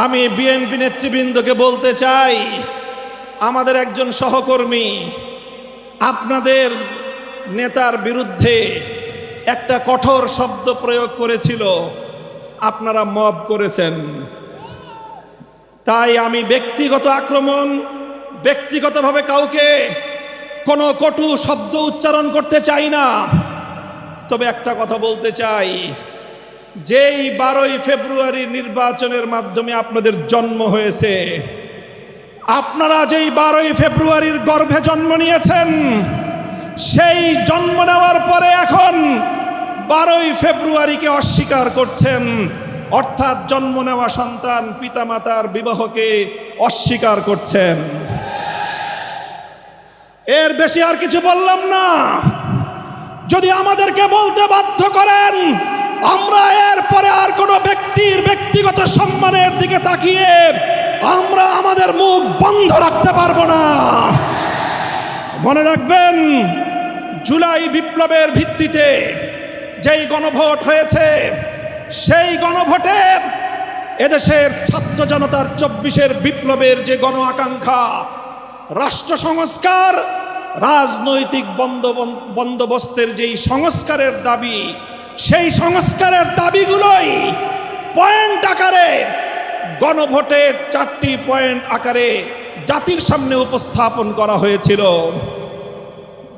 আমি বিএনপি নেতৃবৃন্দকে বলতে চাই, আমাদের একজন সহকর্মী আপনাদের নেতার বিরুদ্ধে একটা কঠোর শব্দ প্রয়োগ করেছিল, আপনারা মব করেছেন। তাই আমি ব্যক্তিগত আক্রমণ, ব্যক্তিগতভাবে কাউকে কোনো কটু শব্দ উচ্চারণ করতে চাই না। তবে একটা কথা বলতে চাই, যেই 12ই ফেব্রুয়ারি নির্বাচনের মাধ্যমে আপনাদের জন্ম হয়েছে, আপনারা যেই 12ই ফেব্রুয়ারির গর্ভে জন্ম নিয়েছেন, সেই জন্ম নেওয়ার পরে এখন 12ই ফেব্রুয়ারিকে অস্বীকার করছেন, অর্থাৎ জন্ম নেওয়া সন্তান পিতামাতার বিবাহকে অস্বীকার করছেন। এর বেশি আর কিছু বললাম না। যদি আমাদেরকে বলতে বাধ্য করেন, আমরা এরপরে আর কোনো ব্যক্তির ব্যক্তিগত সম্মানের দিকে তাকিয়ে আমরা আমাদের মুখ বন্ধ রাখতে পারবো না। মনে রাখবেন, জুলাই বিপ্লবের ভিত্তিতে যেই গণভোট হয়েছে, সেই গণভোটে এদেশের ছাত্র জনতার 24-এর বিপ্লবের যে গণ আকাঙ্ক্ষা, রাষ্ট্র সংস্কার, রাজনৈতিক বন্দোবস্তের যেই সংস্কারের দাবি, সেই সংস্কারের দাবিগুলোই পয়েন্ট আকারে গণভোটে 4টি পয়েন্ট আকারে জাতির সামনে উপস্থাপন করা হয়েছিল।